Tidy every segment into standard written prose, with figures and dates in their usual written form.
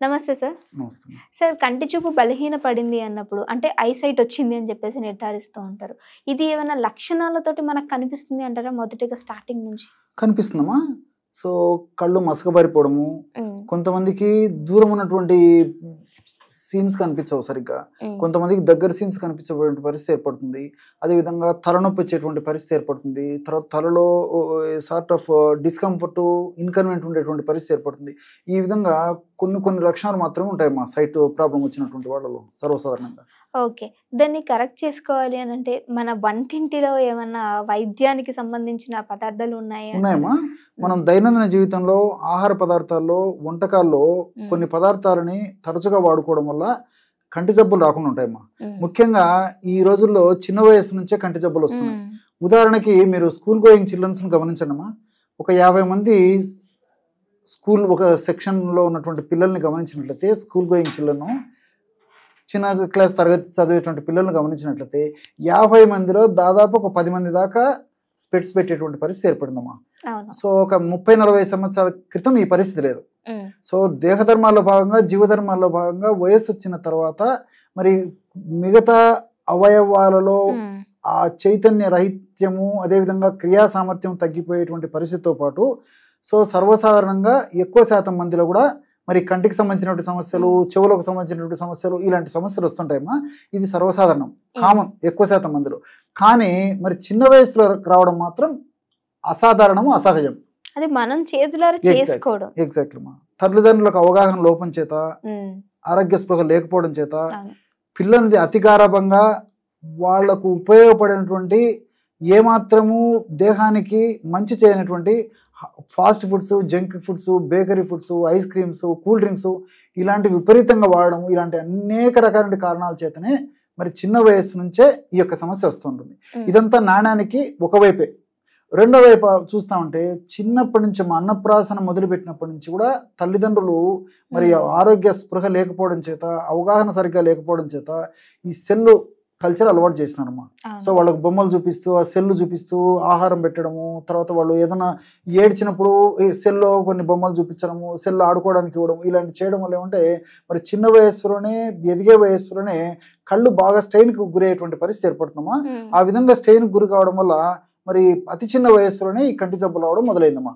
నమస్తే సార్. నమస్తే. సార్ కంటి చూపు బలహీనపడింది అన్నప్పుడు అంటే ఐసైట్ వచ్చింది అని చెప్పేసి నిర్ధారిస్తూ ఉంటారు. ఇది ఏమైనా లక్షణాలతోటి మనకు కనిపిస్తుంది అంటారా మొదటిగా స్టార్టింగ్ నుంచి? కనిపిస్తుందమ్మా. సో కళ్ళు మసకబారిపోవడము, కొంతమందికి దూరం ఉన్నటువంటి సీన్స్ కనిపించవు సరిగ్గా, కొంతమందికి దగ్గర సీన్స్ కనిపించేటువంటి పరిస్థితి ఏర్పడుతుంది. అదేవిధంగా తలనొప్పి వచ్చేటువంటి పరిస్థితి ఏర్పడుతుంది. తర్వాత తలలో సార్ట్ ఆఫ్ డిస్కంఫర్ట్, ఇన్కన్వీనియంట్ ఉండేటువంటి పరిస్థితి ఏర్పడుతుంది. ఈ విధంగా కొన్ని లక్షణాలు మాత్రమే ఉంటాయి మా సైట్ ప్రాబ్లం వచ్చినటువంటి వాళ్ళలో సర్వసాధారణంగా. ఓకే, దాన్ని కరెక్ట్ చేసుకోవాలి అని అంటే మన వంటింటిలో ఏమన్నా వైద్యానికి సంబంధించిన పదార్థాలు ఉన్నాయమ్మా. మనం దైనందిన జీవితంలో ఆహార పదార్థాల్లో, వంటకాల్లో కొన్ని పదార్థాలని తరచుగా వాడుకోవడం వల్ల కంటి జబ్బులు రాకుండా ఉంటాయమ్మా. ముఖ్యంగా ఈ రోజుల్లో చిన్న వయసు నుంచే కంటి జబ్బులు వస్తున్నాయి. ఉదాహరణకి మీరు స్కూల్ గోయింగ్ చిల్డ్రన్స్ గమనించండి అమ్మా. ఒక 50 మంది స్కూల్ ఒక సెక్షన్లో ఉన్నటువంటి పిల్లల్ని గమనించినట్లయితే, స్కూల్ గోయింగ్ చిల్డ్రన్ చిన్న క్లాస్ తరగతి చదివేటువంటి పిల్లల్ని గమనించినట్లయితే 50 మందిలో దాదాపు ఒక 10 మంది దాకా స్పెట్స్ పెట్టేటువంటి పరిస్థితి ఏర్పడిందమ్మా. సో ఒక 30-40 సంవత్సరాల క్రితం ఈ పరిస్థితి లేదు. సో దేహధర్మాల్లో భాగంగా, జీవధర్మాల్లో భాగంగా వయస్సు వచ్చిన తర్వాత మరి మిగతా అవయవాలలో ఆ చైతన్య రహిత్యము, అదేవిధంగా క్రియా సామర్థ్యం తగ్గిపోయేటువంటి పరిస్థితితో పాటు సో సర్వసాధారణంగా ఎక్కువ శాతం మందిలో కూడా మరి కంటికి సంబంధించినటువంటి సమస్యలు, చెవులకు సంబంధించినటువంటి సమస్యలు, ఇలాంటి సమస్యలు వస్తుంటాయమ్మా. ఇది సర్వసాధారణం, కామన్ ఎక్కువ శాతం మందిలో. కానీ మరి చిన్న వయసులో రావడం మాత్రం అసాధారణము, అసహజం. అది మనం చేతులారా చేసుకోవడం. ఎగ్జాక్ట్లీ మా తల్లిదండ్రులకు అవగాహన లోపం చేత, ఆరోగ్య స్పృహ లేకపోవడం చేత పిల్లల్ని అతి గారాభంగా వాళ్లకు ఉపయోగపడినటువంటి ఏమాత్రము దేహానికి మంచి చేయనటువంటి fast foods, junk foods, bakery foods, ice creams, cool drinks ఇలాంటి విపరీతంగా వాడడం, ఇలాంటి అనేక రకాల కారణాల చేతనే మరి చిన్న వయస్సు నుంచే ఈ యొక్క సమస్య వస్తుంటుంది. ఇదంతా నాణ్యానికి ఒకవైపే. రెండో వైపు చూస్తామంటే చిన్నప్పటి నుంచి మా అన్నప్రాసన మొదలుపెట్టినప్పటి నుంచి కూడా తల్లిదండ్రులు మరి ఆరోగ్య స్పృహ లేకపోవడం చేత, అవగాహన సరిగ్గా లేకపోవడం చేత ఈ సెల్ కల్చర్ అలవాటు చేస్తున్నారమ్మా. సో వాళ్ళకు బొమ్మలు చూపిస్తూ, ఆ సెల్ చూపిస్తూ ఆహారం పెట్టడము, తర్వాత వాళ్ళు ఏదైనా ఏడ్చినప్పుడు సెల్లో కొన్ని బొమ్మలు చూపించడము, సెల్ ఆడుకోవడానికి ఇవ్వడం, ఇలాంటి చేయడం వల్ల ఏమంటే మరి చిన్న వయస్సులోనే, ఎదిగే వయస్సులోనే కళ్ళు బాగా స్ట్రెయిన్కి గురయ్యేటువంటి పరిస్థితి ఏర్పడుతుందమ్మా. ఆ విధంగా స్ట్రెయిన్కి గురి కావడం వల్ల మరి అతి చిన్న వయస్సులోనే ఈ కంటి జబ్బులు రావడం మొదలైందమ్మా.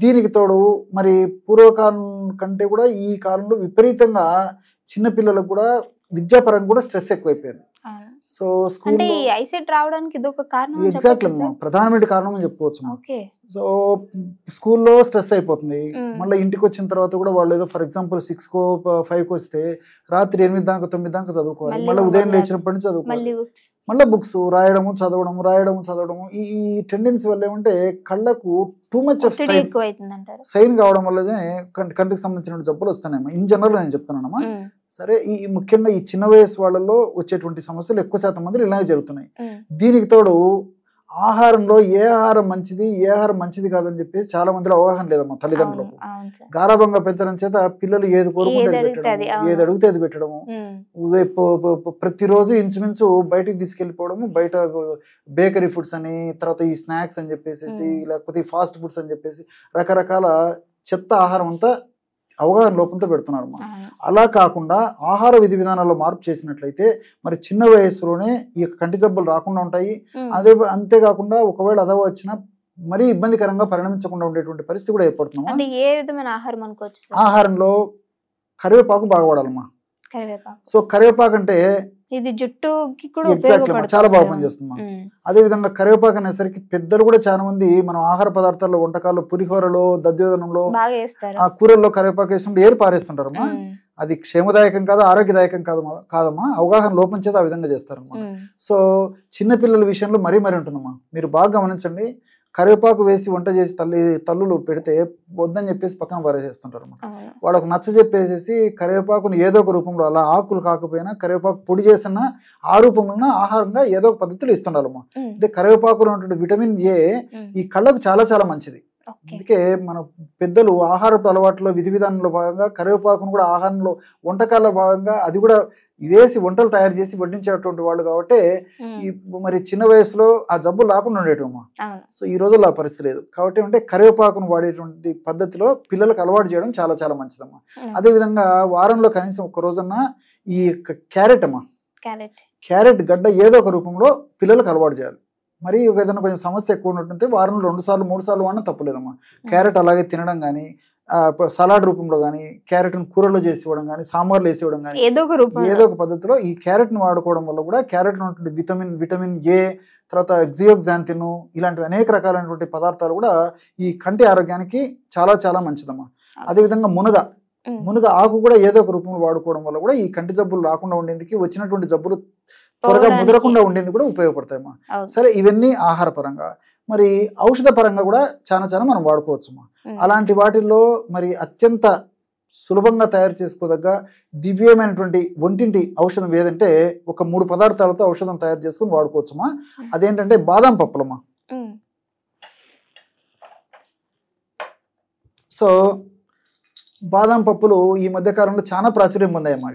దీనికి తోడు మరి పూర్వకాలం కంటే కూడా ఈ కాలంలో విపరీతంగా చిన్నపిల్లలకు కూడా విద్యాపరంగా కూడా స్ట్రెస్ ఎక్కువైపోయింది. సో స్కూల్ రావడానికి ఇదొక కారణం, ఎగ్జాక్ట్లీ ప్రధానమైన కారణం అని చెప్పుకోవచ్చు. సో స్కూల్లో స్ట్రెస్ అయిపోతుంది. మళ్ళీ ఇంటికి వచ్చిన తర్వాత కూడా వాళ్ళు ఏదో ఫర్ ఎగ్జాంపుల్ 6కో 5కో వస్తే రాత్రి 8 దాకా 9 దాకా చదువుకోవాలి. మళ్ళీ ఉదయం లేచినప్పటి నుంచి చదువుకోవాలి. మళ్ళీ బుక్స్ రాయడము, చదవడము. ఈ టెండెన్సీ వల్ల ఏమంటే కళ్ళకు టూ మచ్ ఆఫ్ సైన్ కావడం వల్లనే కంటికి సంబంధించిన జబ్బులు వస్తున్నాయమ్మా. ఇన్ జనరల్ నేను చెప్తున్నానమ్మా. సరే, ఈ ముఖ్యంగా ఈ చిన్న వయసు వాళ్ళలో వచ్చేటువంటి సమస్యలు ఎక్కువ శాతం మంది ఇలాగే జరుగుతున్నాయి. దీనికి తోడు ఆహారంలో ఏ ఆహారం మంచిది, ఏ ఆహారం మంచిది కాదని చెప్పేసి చాలా మందిలో అవగాహన లేదమ్మా. తల్లిదండ్రులకు గారాభంగా పెంచడం చేత పిల్లలు ఏది కోరుకుంటే పెట్టడము, ఏది అడిగితే అది పెట్టడము, ప్రతిరోజు ఇంచుమించు బయటికి తీసుకెళ్లిపోవడము, బయట బేకరీ ఫుడ్స్ అని, తర్వాత ఈ స్నాక్స్ అని చెప్పేసి, లేకపోతే ఈ ఫాస్ట్ ఫుడ్స్ అని చెప్పేసి రకరకాల చెత్త ఆహారం అంతా అవగాహన లోపంతో పెడుతున్నారు. అలా కాకుండా ఆహార విధి విధానాల్లో మార్పు చేసినట్లయితే మరి చిన్న వయసులోనే ఈ కంటి జబ్బులు రాకుండా ఉంటాయి. అంతేకాకుండా ఒకవేళ అదవ వచ్చినా మరీ ఇబ్బందికరంగా పరిణమించకుండా ఉండేటువంటి పరిస్థితి కూడా ఏర్పడుతున్నాం. ఏ విధమైన ఆహారం అనుకోవచ్చు? ఆహారంలో కరివేపాకు బాగా వాడాలమ్మా. సో కరివేపాకు అంటే ఇది జుట్టుకి కూడా ఎగ్జాక్ట్లీ చాలా బాగా పనిచేస్తుంది. అదే విధంగా కరివేపాకు అనేసరికి పెద్దలు కూడా చాలా మంది మనం ఆహార పదార్థాల్లో, వంటకాల్లో, పులిహోరలో, దద్దోజనంలో, ఆ కూరల్లో కరివేపాకు వేసినప్పుడు ఏరు పారేస్తుంటారమ్మా. అది క్షేమదాయకం కాదు, ఆరోగ్యదాయకం కాదమ్మా. అవగాహన లోపం చేత ఆ విధంగా చేస్తారమ్మా. సో చిన్నపిల్లల విషయంలో మరీ ఉంటుందమ్మా. మీరు బాగా గమనించండి. కరివేపాకు వేసి వంట చేసి తల్లులు పెడితే వద్దని చెప్పేసి పక్కన పారేసేస్తుంటారు అన్నమాట. వాళ్ళకు నచ్చ చెప్పేసేసి కరివేపాకుని ఏదో ఒక రూపంలో, అలా ఆకులు కాకపోయినా కరివేపాకు పొడి చేసిన ఆ రూపంలో ఆహారంగా ఏదో ఒక పద్ధతిలో ఇస్తుండాలమ్మా. అంటే కరివేపాకులో ఉన్నటువంటి విటమిన్ ఏ ఈ కళ్ళకు చాలా చాలా మంచిది. అందుకే మన పెద్దలు ఆహారపు అలవాట్లో విధి విధానంలో భాగంగా కరివేపాకును కూడా ఆహారంలో వంటకాల్లో భాగంగా అది కూడా వేసి వంటలు తయారు చేసి వడ్డించేటువంటి వాళ్ళు కాబట్టి ఈ మరి చిన్న వయసులో ఆ జబ్బు రాకుండా ఉండేటమ్మా. సో ఈ రోజుల్లో ఆ పరిస్థితి లేదు కాబట్టి అంటే కరివేపాకును వాడేటువంటి పద్ధతిలో పిల్లలకు అలవాటు చేయడం చాలా చాలా మంచిదమ్మా. అదేవిధంగా వారంలో కనీసం ఒక్క రోజన్నా ఈ క్యారెట్ అమ్మా, క్యారెట్ గడ్డ ఏదో ఒక రూపంలో పిల్లలకు అలవాటు చేయాలి. మరి ఏదైనా కొంచెం సమస్య ఎక్కువ ఉన్నట్టుంటే వారంలో 2 సార్లు 3 సార్లు వాడినా తప్పలేదమ్మా. క్యారెట్ అలాగే తినడం కానీ, సలాడ్ రూపంలో కానీ, క్యారెట్ను కూరలో చేసి ఇవ్వడం కానీ, సాంబార్లు వేసి ఇవ్వడం కానీ, ఏదో ఒక పద్ధతిలో ఈ క్యారెట్ను వాడుకోవడం వల్ల కూడా క్యారెట్లో ఉన్నటువంటి విటమిన్ ఏ, తర్వాత జియోగ్జాంతిన్ ఇలాంటివి అనేక రకాలైనటువంటి పదార్థాలు కూడా ఈ కంటి ఆరోగ్యానికి చాలా చాలా మంచిదమ్మా. అదేవిధంగా మునగ ఆకు కూడా ఏదో ఒక రూపంలో వాడుకోవడం వల్ల కూడా ఈ కంటి జబ్బులు రాకుండా ఉండేందుకు, వచ్చినటువంటి జబ్బులు త్వరగా ముదరకుండా ఉండేందుకు కూడా ఉపయోగపడతాయమ్మా. సరే, ఇవన్నీ ఆహార పరంగా. మరి ఔషధ పరంగా కూడా చాలా చాలా మనం వాడుకోవచ్చమ్మా. అలాంటి వాటిల్లో మరి అత్యంత సులభంగా తయారు చేసుకోదగ్గ దివ్యమైనటువంటి ఒంటింటి ఔషధం ఏదంటే ఒక 3 పదార్థాలతో ఔషధం తయారు చేసుకుని వాడుకోవచ్చమ్మా. అదేంటంటే బాదం పప్పులమ్మా. సో బాదం పప్పులు ఈ మధ్య కాలంలో చాలా ప్రాచుర్యం పొందాయమ్మా.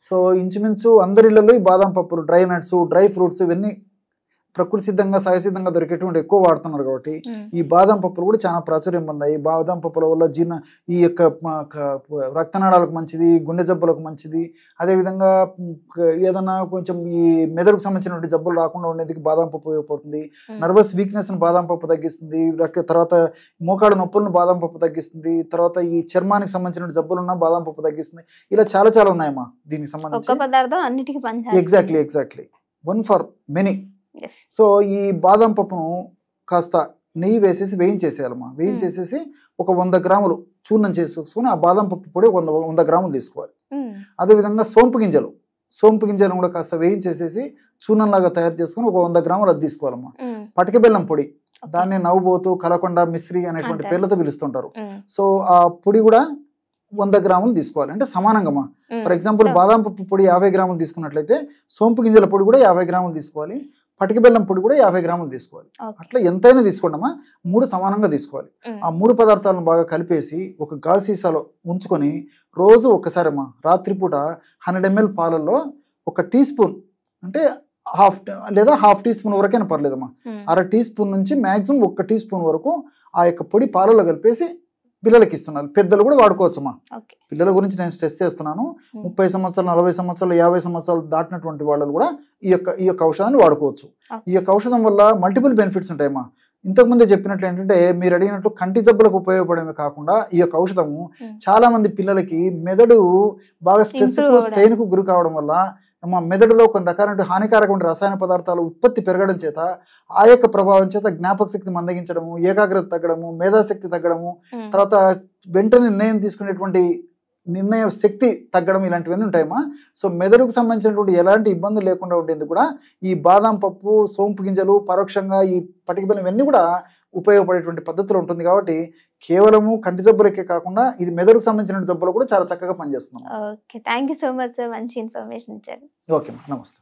సో ఇంచుమించు అందరిళ్లలో ఈ బాదం పప్పులు, డ్రై నట్స్, డ్రై ఫ్రూట్స్ ఇవన్నీ ప్రకృతి సిద్ధంగా సహజసిద్ధంగా దొరికేటువంటి ఎక్కువ వాడుతున్నారు కాబట్టి ఈ బాదం పప్పులు కూడా చాలా ప్రాచుర్యం పొందాయి. బాదం పప్పుల వల్ల ఈ యొక్క రక్తనాళాలకు మంచిది, గుండె జబ్బులకు మంచిది. అదేవిధంగా ఏదన్నా కొంచెం ఈ మెదడుకు సంబంధించినటువంటి జబ్బులు రాకుండా ఉండేందుకు బాదం పప్పు ఉపయోగపడుతుంది. నర్వస్ వీక్నెస్ ను బాదం పప్పు తగ్గిస్తుంది. తర్వాత మోకాళ్ళ నొప్పులను బాదం పప్పు తగ్గిస్తుంది. తర్వాత ఈ చర్మానికి సంబంధించిన జబ్బులున్న బాదం పప్పు తగ్గిస్తుంది. ఇలా చాలా చాలా ఉన్నాయమ్మా దీనికి సంబంధించి. Exactly one for many. So ఈ బాదం పప్పును కాస్త నెయ్యి వేసేసి వేయించేసేయాలమ్మా. వేయించేసేసి ఒక 100 గ్రాములు చూర్ణం చేసుకొని ఆ బాదం పప్పు పొడి 100 గ్రాములు తీసుకోవాలి. అదేవిధంగా సోంపు గింజలను కూడా కాస్త వేయించేసేసి చూర్ణంలాగా తయారు చేసుకుని ఒక 100 గ్రాములు అది తీసుకోవాలమ్మా. పటిక బెల్లం పొడి, దాన్ని నవ్వుబోతు, కలకొండ, మిశ్రి అనేటువంటి పేర్లతో పిలుస్తుంటారు. సో ఆ పొడి కూడా 100 గ్రాములు తీసుకోవాలి. అంటే సమానంగా. ఫర్ ఎగ్జాంపుల్ బాదం పప్పు పొడి 50 గ్రాములు తీసుకున్నట్లయితే సోంపు గింజల పొడి కూడా 50 గ్రాములు తీసుకోవాలి. పటిక బెల్లం పొడి కూడా 50 గ్రాములు తీసుకోవాలి. అట్లా ఎంతైనా తీసుకోండమ్మా. 3 సమానంగా తీసుకోవాలి. ఆ 3 పదార్థాలను బాగా కలిపేసి ఒక గాజు సీసాలో ఉంచుకొని రోజు ఒక్కసారమ్మా రాత్రిపూట 100 ml పాలల్లో 1 టీ స్పూన్ అంటే హాఫ్ టీ స్పూన్ వరకైనా పర్లేదమ్మా. 1/2 టీ స్పూన్ నుంచి మాక్సిమం 1 టీ స్పూన్ వరకు ఆ యొక్క పొడి పాలలో కలిపేసి పిల్లలకి ఇస్తున్నారు. పెద్దలు కూడా వాడుకోవచ్చమ్మా. పిల్లల గురించి నేను స్ట్రెస్ చేస్తున్నాను. 30 సంవత్సరాలు, 40 సంవత్సరాలు, 50 సంవత్సరాలు దాటినటువంటి వాళ్ళు కూడా ఈ యొక్క ఔషధాన్ని వాడుకోవచ్చు. ఈ యొక్క ఔషధం వల్ల మల్టిపుల్ బెనిఫిట్స్ ఉంటాయమ్మా. ఇంతకుముందే చెప్పినట్లు ఏంటంటే మీరు అడిగినట్లు కంటి జబ్బులకు ఉపయోగపడమే కాకుండా ఈ యొక్క ఔషధము చాలా మంది పిల్లలకి మెదడు బాగా స్ట్రెయిన్ కు గురి కావడం వల్ల మెదడులో కొన్ని రకాల హానికారకమైన రసాయన పదార్థాలు ఉత్పత్తి పెరగడం చేత ఆ యొక్క ప్రభావం చేత జ్ఞాపక శక్తి మందగించడము, ఏకాగ్రత తగ్గడము, మేధాశక్తి తగ్గడము, తర్వాత వెంటనే నిర్ణయం తీసుకునేటువంటి నిర్ణయ శక్తి తగ్గడం ఇలాంటివన్నీ ఉంటాయమ్మా. సో మెదడుకు సంబంధించినటువంటి ఎలాంటి ఇబ్బందులు లేకుండా ఉండేందుకు కూడా ఈ బాదం పప్పు, సోంపు గింజలు, పరోక్షంగా ఈ పటిక బెల్లం ఇవన్నీ కూడా ఉపయోగపడేటువంటి పద్ధతిలో ఉంటుంది. కాబట్టి కేవలము కంటి జబ్బులకే కాకుండా ఇది మెదడుకు సంబంధించిన జబ్బులు కూడా చాలా చక్కగా పనిచేస్తున్నాం. Okay, thank you so much sir, మంచి ఇన్ఫర్మేషన్ ఇచ్చారు. ఓకే, నమస్తే.